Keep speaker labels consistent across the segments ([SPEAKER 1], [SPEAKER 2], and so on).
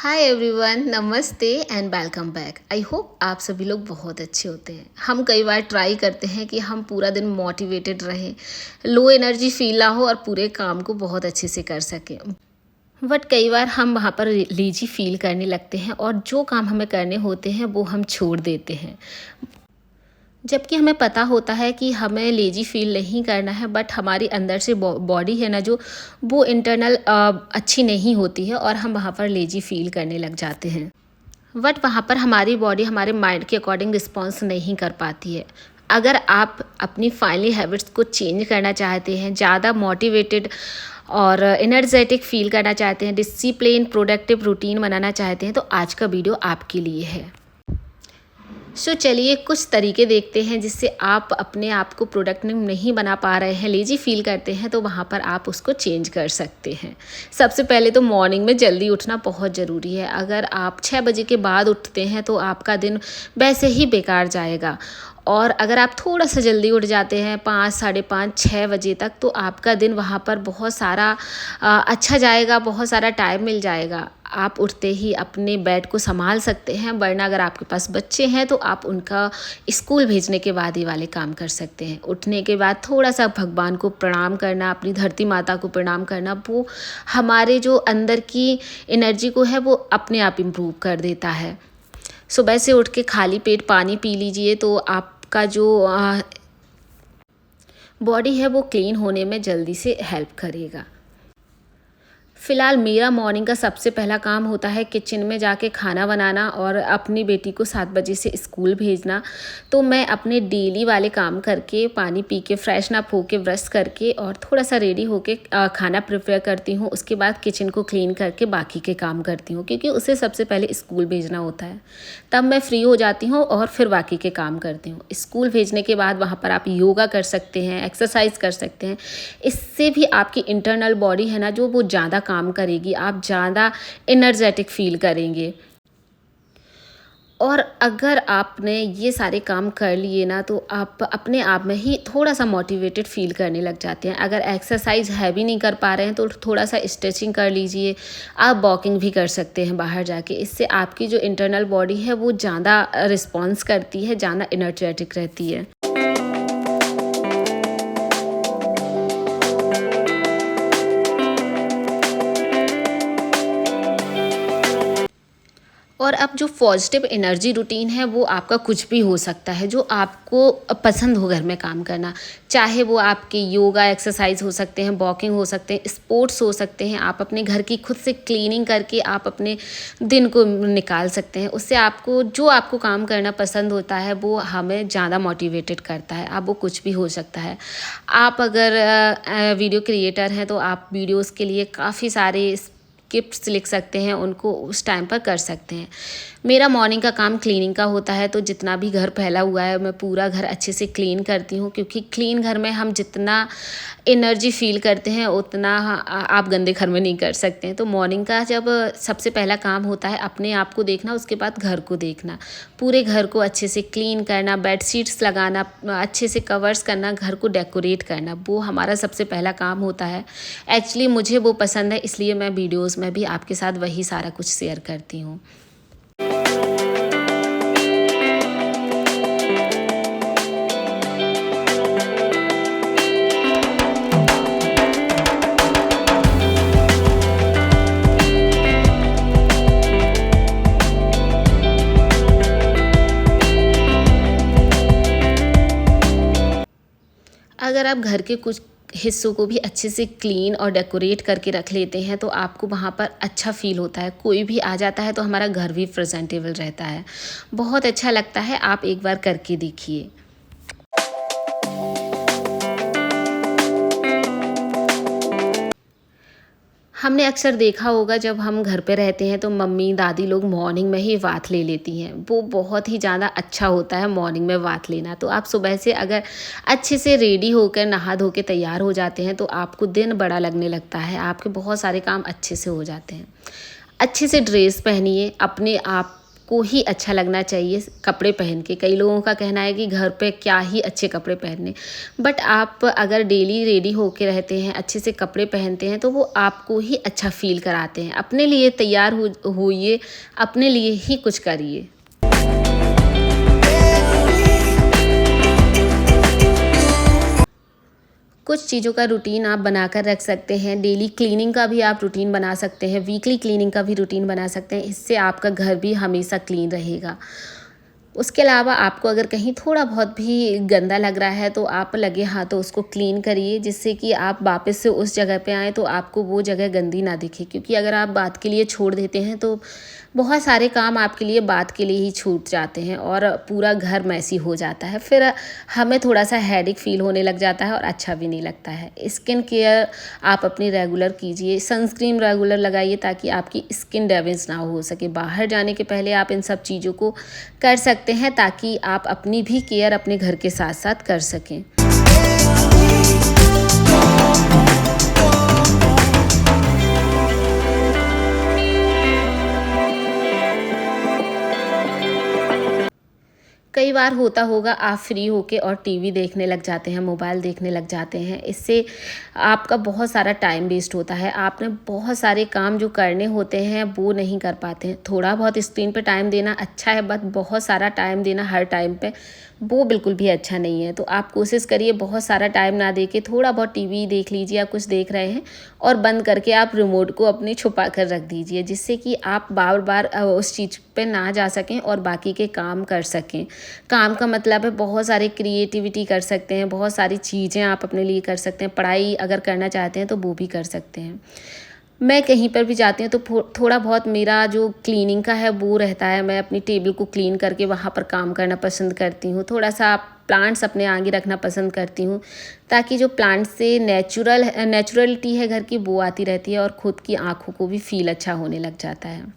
[SPEAKER 1] Hi everyone, नमस्ते and welcome back. I hope आप सभी लोग बहुत अच्छे होते हैं। हम कई बार ट्राई करते हैं कि हम पूरा दिन मोटिवेटेड रहें, लो एनर्जी फील ना हो और पूरे काम को बहुत अच्छे से कर सकें। बट कई बार हम वहाँ पर लेजी फील करने लगते हैं और जो काम हमें करने होते हैं वो हम छोड़ देते हैं, जबकि हमें पता होता है कि हमें लेजी फील नहीं करना है। बट हमारी अंदर से बॉडी है ना, जो वो इंटरनल अच्छी नहीं होती है और हम वहाँ पर लेजी फील करने लग जाते हैं। बट वहाँ पर हमारी बॉडी हमारे माइंड के अकॉर्डिंग रिस्पॉन्स नहीं कर पाती है। अगर आप अपनी फाइनली हैबिट्स को चेंज करना चाहते हैं, ज़्यादा मोटिवेटेड और एनर्जेटिक फील करना चाहते हैं, डिसिप्लिन प्रोडक्टिव रूटीन बनाना चाहते हैं, तो आज का वीडियो आपके लिए है। चलिए कुछ तरीके देखते हैं जिससे आप अपने आप को प्रोडक्टिव नहीं बना पा रहे हैं, लेजी फील करते हैं, तो वहाँ पर आप उसको चेंज कर सकते हैं। सबसे पहले तो मॉर्निंग में जल्दी उठना बहुत ज़रूरी है। अगर आप 6 बजे के बाद उठते हैं तो आपका दिन वैसे ही बेकार जाएगा। और अगर आप थोड़ा सा जल्दी उठ जाते हैं 5, साढ़े 5, 6 बजे तक, तो आपका दिन वहाँ पर बहुत सारा अच्छा जाएगा, बहुत सारा टाइम मिल जाएगा। आप उठते ही अपने बेड को संभाल सकते हैं, वरना अगर आपके पास बच्चे हैं तो आप उनका स्कूल भेजने के बाद ये वाले काम कर सकते हैं। उठने के बाद थोड़ा सा भगवान को प्रणाम करना, अपनी धरती माता को प्रणाम करना, वो हमारे जो अंदर की एनर्जी को है वो अपने आप इम्प्रूव कर देता है। सुबह से उठ के खाली पेट पानी पी लीजिए, तो आपका जो बॉडी है वो क्लीन होने में जल्दी से हेल्प करेगा। फ़िलहाल मेरा मॉर्निंग का सबसे पहला काम होता है किचन में जाके खाना बनाना और अपनी बेटी को 7 बजे से स्कूल भेजना। तो मैं अपने डेली वाले काम करके, पानी पी के, फ्रेशन अप होके, ब्रश करके और थोड़ा सा रेडी होके खाना प्रिपेयर करती हूँ। उसके बाद किचन को क्लीन करके बाकी के काम करती हूँ, क्योंकि उसे सबसे पहले स्कूल भेजना होता है। तब मैं फ्री हो जाती हूँ और फिर बाकी के काम करती हूँ। स्कूल भेजने के बाद वहाँ पर आप योगा कर सकते हैं, एक्सरसाइज कर सकते हैं। इससे भी आपकी इंटरनल बॉडी है ना, जो वो ज़्यादा काम करेगी, आप ज़्यादा एनर्जेटिक फील करेंगे। और अगर आपने ये सारे काम कर लिए ना, तो आप अपने आप में ही थोड़ा सा मोटिवेटेड फील करने लग जाते हैं। अगर एक्सरसाइज हैवी नहीं कर पा रहे हैं तो थोड़ा सा स्ट्रेचिंग कर लीजिए। आप वॉकिंग भी कर सकते हैं बाहर जाके। इससे आपकी जो इंटरनल बॉडी है वो ज़्यादा रिस्पॉन्स करती है, ज़्यादा एनर्जेटिक रहती है। और अब जो पॉजिटिव एनर्जी रूटीन है वो आपका कुछ भी हो सकता है, जो आपको पसंद हो घर में काम करना। चाहे वो आपके योगा एक्सरसाइज हो सकते हैं, वॉकिंग हो सकते हैं, स्पोर्ट्स हो सकते हैं। आप अपने घर की खुद से क्लीनिंग करके आप अपने दिन को निकाल सकते हैं। उससे आपको जो आपको काम करना पसंद होता है वो हमें ज़्यादा मोटिवेटेड करता है। अब वो कुछ भी हो सकता है। आप अगर वीडियो क्रिएटर हैं तो आप वीडियोज़ के लिए काफ़ी सारे स्क्रिप्ट्स लिख सकते हैं, उनको उस टाइम पर कर सकते हैं। मेरा मॉर्निंग का काम क्लीनिंग का होता है, तो जितना भी घर फैला हुआ है मैं पूरा घर अच्छे से क्लीन करती हूँ, क्योंकि क्लीन घर में हम जितना एनर्जी फील करते हैं उतना आप गंदे घर में नहीं कर सकते हैं। तो मॉर्निंग का जब सबसे पहला काम होता है अपने आप को देखना, उसके बाद घर को देखना, पूरे घर को अच्छे से क्लीन करना, बेडशीट्स लगाना, अच्छे से कवर्स करना, घर को डेकोरेट करना, वो हमारा सबसे पहला काम होता है। एक्चुअली मुझे वो पसंद है, इसलिए मैं वीडियोज़ में भी आपके साथ वही सारा कुछ शेयर करती हूँ। अगर आप घर के कुछ हिस्सों को भी अच्छे से क्लीन और डेकोरेट करके रख लेते हैं तो आपको वहाँ पर अच्छा फ़ील होता है। कोई भी आ जाता है तो हमारा घर भी प्रेजेंटेबल रहता है, बहुत अच्छा लगता है। आप एक बार करके देखिए। हमने अक्सर देखा होगा, जब हम घर पे रहते हैं तो मम्मी दादी लोग मॉर्निंग में ही बाथ ले लेती हैं। वो बहुत ही ज़्यादा अच्छा होता है मॉर्निंग में बाथ लेना। तो आप सुबह से अगर अच्छे से रेडी होकर नहा धो के तैयार हो जाते हैं तो आपको दिन बड़ा लगने लगता है, आपके बहुत सारे काम अच्छे से हो जाते हैं। अच्छे से ड्रेस पहनिए, अपने आप को ही अच्छा लगना चाहिए कपड़े पहन के। कई लोगों का कहना है कि घर पे क्या ही अच्छे कपड़े पहनने, बट आप अगर डेली रेडी होके रहते हैं, अच्छे से कपड़े पहनते हैं, तो वो आपको ही अच्छा फ़ील कराते हैं। अपने लिए तैयार होइए, अपने लिए ही कुछ करिए। कुछ चीज़ों का रूटीन आप बनाकर रख सकते हैं। डेली क्लीनिंग का भी आप रूटीन बना सकते हैं, वीकली क्लीनिंग का भी रूटीन बना सकते हैं। इससे आपका घर भी हमेशा क्लीन रहेगा। उसके अलावा आपको अगर कहीं थोड़ा बहुत भी गंदा लग रहा है, तो आप लगे हाथों उसको क्लीन करिए, जिससे कि आप वापस से उस जगह पे आएँ तो आपको वो जगह गंदी ना दिखे। क्योंकि अगर आप बात के लिए छोड़ देते हैं तो बहुत सारे काम आपके लिए बात के लिए ही छूट जाते हैं और पूरा घर मैसी हो जाता है। फिर हमें थोड़ा-सा हेडेक फ़ील होने लग जाता है और अच्छा भी नहीं लगता है। स्किन केयर आप अपनी रेगुलर कीजिए, सनस्क्रीन रेगुलर लगाइए ताकि आपकी स्किन डैमेज ना हो सके। बाहर जाने के पहले आप इन सब चीज़ों को कर सकते हैं ताकि आप अपनी भी केयर अपने घर के साथ-साथ कर सकें। कई बार होता होगा आप फ्री होके और टीवी देखने लग जाते हैं, मोबाइल देखने लग जाते हैं। इससे आपका बहुत सारा टाइम वेस्ट होता है। आपने बहुत सारे काम जो करने होते हैं वो नहीं कर पाते हैं। थोड़ा बहुत स्क्रीन पे टाइम देना अच्छा है, बट बहुत सारा टाइम देना हर टाइम पे वो बिल्कुल भी अच्छा नहीं है। तो आप कोशिश करिए बहुत सारा टाइम ना दे के थोड़ा बहुत टीवी देख लीजिए, या कुछ देख रहे हैं और बंद करके आप रिमोट को अपने छुपा कर रख दीजिए, जिससे कि आप बार-बार उस चीज़ पे ना जा सकें और बाकी के काम कर सकें। काम का मतलब है बहुत सारी क्रिएटिविटी कर सकते हैं, बहुत सारी चीज़ें आप अपने लिए कर सकते हैं। पढ़ाई अगर करना चाहते हैं तो वो भी कर सकते हैं। मैं कहीं पर भी जाती हूँ तो थोड़ा बहुत मेरा जो क्लीनिंग का है वो रहता है। मैं अपनी टेबल को क्लीन करके वहाँ पर काम करना पसंद करती हूँ। थोड़ा-सा प्लांट्स अपने आगे रखना पसंद करती हूँ, ताकि जो प्लांट्स से नेचुरलिटी है घर की वो आती रहती है और खुद की आँखों को भी फ़ील अच्छा होने लग जाता है।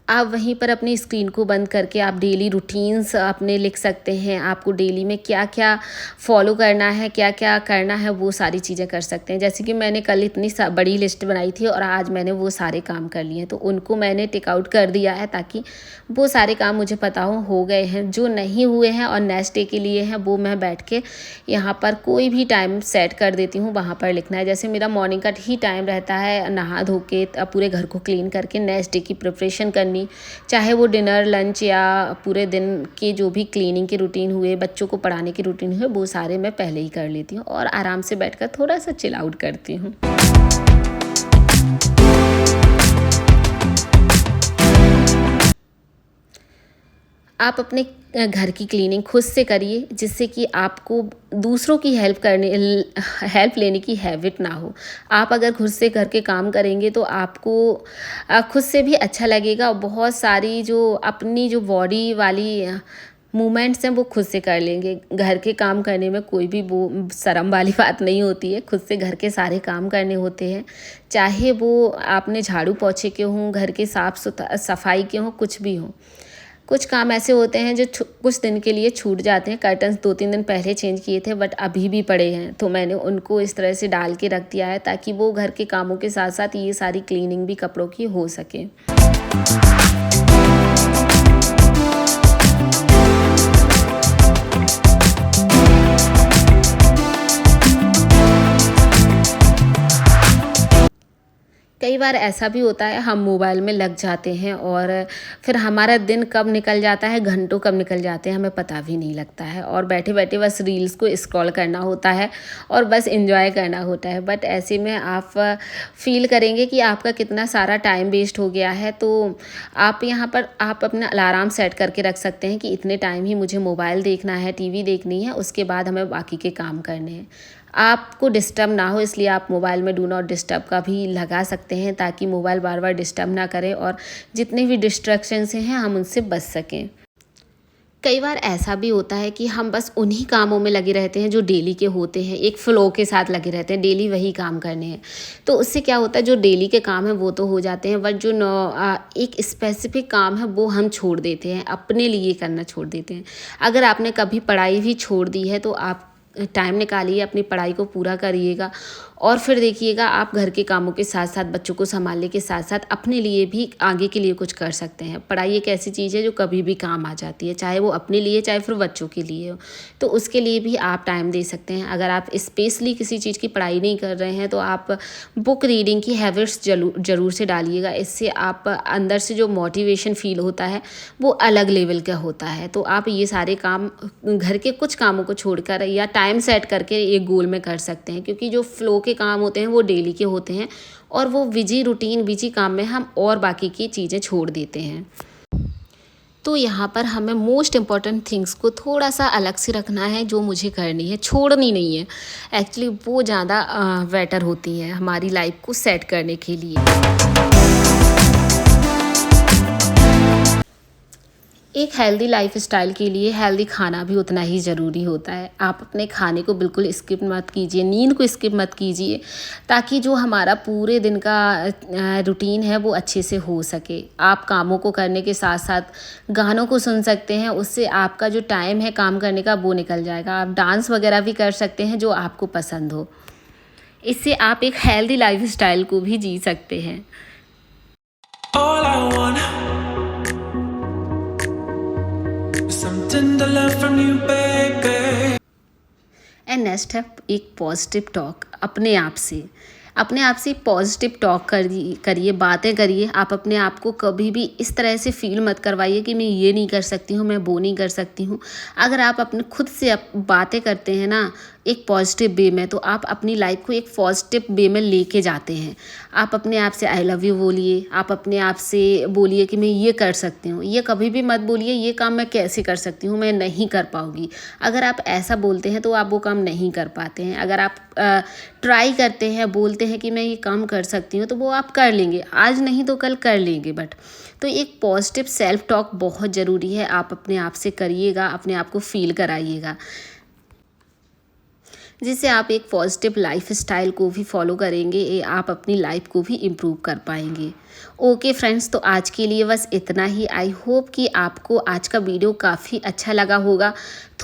[SPEAKER 1] आप वहीं पर अपनी स्क्रीन को बंद करके आप डेली रूटीन्स अपने लिख सकते हैं। आपको डेली में क्या-क्या फ़ॉलो करना है, क्या-क्या करना है, वो सारी चीज़ें कर सकते हैं। जैसे कि मैंने कल इतनी बड़ी लिस्ट बनाई थी और आज मैंने वो सारे काम कर लिए हैं, तो उनको मैंने टिक आउट कर दिया है ताकि वो सारे काम मुझे पता हो गए हैं। जो नहीं हुए हैं और नेक्स्ट डे के लिए हैं, वो मैं बैठ के यहाँ पर कोई भी टाइम सेट कर देती हूँ, वहाँ पर लिखना है। जैसे मेरा मॉर्निंग का ही टाइम रहता है नहा धो के पूरे घर को क्लीन करके नेक्स्ट डे की प्रिपरेशन करनी, चाहे वो डिनर, लंच या पूरे दिन के जो भी क्लीनिंग के रूटीन हुए, बच्चों को पढ़ाने की रूटीन हुए, वो सारे मैं पहले ही कर लेती हूँ और आराम से बैठकर थोड़ा-सा चिल आउट करती हूँ। आप अपने घर की क्लीनिंग खुद से करिए, जिससे कि आपको दूसरों की हेल्प लेने की हैबिट ना हो। आप अगर खुद से घर के काम करेंगे तो आपको खुद से भी अच्छा लगेगा और बहुत सारी जो अपनी जो बॉडी वाली मूवमेंट्स हैं वो खुद से कर लेंगे। घर के काम करने में कोई भी वो शर्म वाली बात नहीं होती है। खुद से घर के सारे काम करने होते हैं, चाहे वो आपने झाड़ू पोछे के हों, घर के सफाई के हों, कुछ भी हों। कुछ काम ऐसे होते हैं जो कुछ दिन के लिए छूट जाते हैं। कर्टन्स 2-3 दिन पहले चेंज किए थे, बट अभी भी पड़े हैं, तो मैंने उनको इस तरह से डाल के रख दिया है ताकि वो घर के कामों के साथ साथ ये सारी क्लीनिंग भी कपड़ों की हो सके। कई बार ऐसा भी होता है हम मोबाइल में लग जाते हैं और फिर हमारा दिन कब निकल जाता है, घंटों कब निकल जाते हैं, हमें पता भी नहीं लगता है और बैठे-बैठे बस रील्स को स्क्रॉल करना होता है और बस एंजॉय करना होता है। बट ऐसे में आप फील करेंगे कि आपका कितना सारा टाइम वेस्ट हो गया है। तो आप यहाँ पर आप अपना अलार्म सेट करके रख सकते हैं कि इतने टाइम ही मुझे मोबाइल देखना है, टीवी देखनी है, उसके बाद हमें बाकी के काम करने हैं। आपको डिस्टर्ब ना हो इसलिए आप मोबाइल में डू नॉट डिस्टर्ब का भी लगा सकते हैं, ताकि मोबाइल बार-बार डिस्टर्ब ना करे और जितने भी डिस्ट्रैक्शंस हैं हम उनसे बच सकें। कई बार ऐसा भी होता है कि हम बस उन्हीं कामों में लगे रहते हैं जो डेली के होते हैं, एक फ़्लो के साथ लगे रहते हैं, डेली वही काम करने हैं। तो उससे क्या होता है, जो डेली के काम हैं वो तो हो जाते हैं, बट जो एक स्पेसिफ़िक काम है वो हम छोड़ देते हैं, अपने लिए करना छोड़ देते हैं। अगर आपने कभी पढ़ाई भी छोड़ दी है तो आप टाइम निकालिए, अपनी पढ़ाई को पूरा करिएगा और फिर देखिएगा आप घर के कामों के साथ साथ बच्चों को संभालने के साथ साथ अपने लिए भी आगे के लिए कुछ कर सकते हैं। पढ़ाई एक ऐसी चीज़ है जो कभी भी काम आ जाती है, चाहे वो अपने लिए चाहे फिर बच्चों के लिए हो, तो उसके लिए भी आप टाइम दे सकते हैं। अगर आप स्पेशली किसी चीज़ की पढ़ाई नहीं कर रहे हैं तो आप बुक रीडिंग की हैबिट्स ज़रूर से डालिएगा। इससे आप अंदर से जो मोटिवेशन फील होता है वो अलग लेवल का होता है। तो आप ये सारे काम घर के कुछ कामों को छोड़कर या टाइम सेट करके एक गोल में कर सकते हैं, क्योंकि जो फ्लो के काम होते हैं वो डेली के होते हैं और वो बिजी काम में हम और बाकी की चीज़ें छोड़ देते हैं। तो यहाँ पर हमें मोस्ट इम्पॉर्टेंट थिंग्स को थोड़ा सा अलग से रखना है, जो मुझे करनी है, छोड़नी नहीं है। एक्चुअली वो ज़्यादा बेटर होती है हमारी लाइफ को सेट करने के लिए। एक हेल्दी लाइफस्टाइल के लिए हेल्दी खाना भी उतना ही ज़रूरी होता है। आप अपने खाने को बिल्कुल स्किप मत कीजिए, नींद को स्किप मत कीजिए, ताकि जो हमारा पूरे दिन का रूटीन है वो अच्छे से हो सके। आप कामों को करने के साथ साथ गानों को सुन सकते हैं, उससे आपका जो टाइम है काम करने का वो निकल जाएगा। आप डांस वगैरह भी कर सकते हैं जो आपको पसंद हो। इससे आप एक हेल्दी लाइफस्टाइल को भी जी सकते हैं।
[SPEAKER 2] All I want, some tender love from you, baby.
[SPEAKER 1] And next है एक पॉजिटिव टॉक अपने आप से पॉजिटिव टॉक करिए, बातें करिए। आप अपने आप को कभी भी इस तरह से फील मत करवाइए कि मैं ये नहीं कर सकती हूँ, मैं वो नहीं कर सकती हूँ। अगर आप अपने खुद से बातें करते हैं ना एक पॉजिटिव वे में, तो आप अपनी लाइफ को एक पॉजिटिव वे में लेके जाते हैं। आप अपने आप से आई लव यू बोलिए, आप अपने आप से बोलिए कि मैं ये कर सकती हूँ। ये कभी भी मत बोलिए ये काम मैं कैसे कर सकती हूँ, मैं नहीं कर पाऊँगी। अगर आप ऐसा बोलते हैं तो आप वो काम नहीं कर पाते हैं। अगर आप ट्राई करते हैं, बोलते हैं कि मैं ये काम कर सकती हूँ, तो वो आप कर लेंगे। आज नहीं तो कल कर लेंगे। तो एक पॉजिटिव सेल्फ टॉक बहुत ज़रूरी है। आप अपने आप से करिएगा, अपने आप को फील कराइएगा, जिससे आप एक पॉजिटिव लाइफस्टाइल को भी फॉलो करेंगे, आप अपनी लाइफ को भी इम्प्रूव कर पाएंगे। ओके फ्रेंड्स, तो आज के लिए बस इतना ही। आई होप कि आपको आज का वीडियो काफ़ी अच्छा लगा होगा,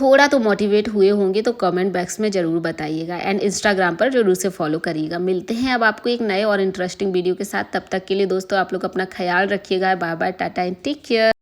[SPEAKER 1] थोड़ा तो मोटिवेट हुए होंगे। तो कमेंट बॉक्स में ज़रूर बताइएगा एंड इंस्टाग्राम पर ज़रूर से फॉलो करिएगा। मिलते हैं अब आपको एक नए और इंटरेस्टिंग वीडियो के साथ। तब तक के लिए दोस्तों आप लोग अपना ख्याल रखिएगा। Bye bye, tata and take care.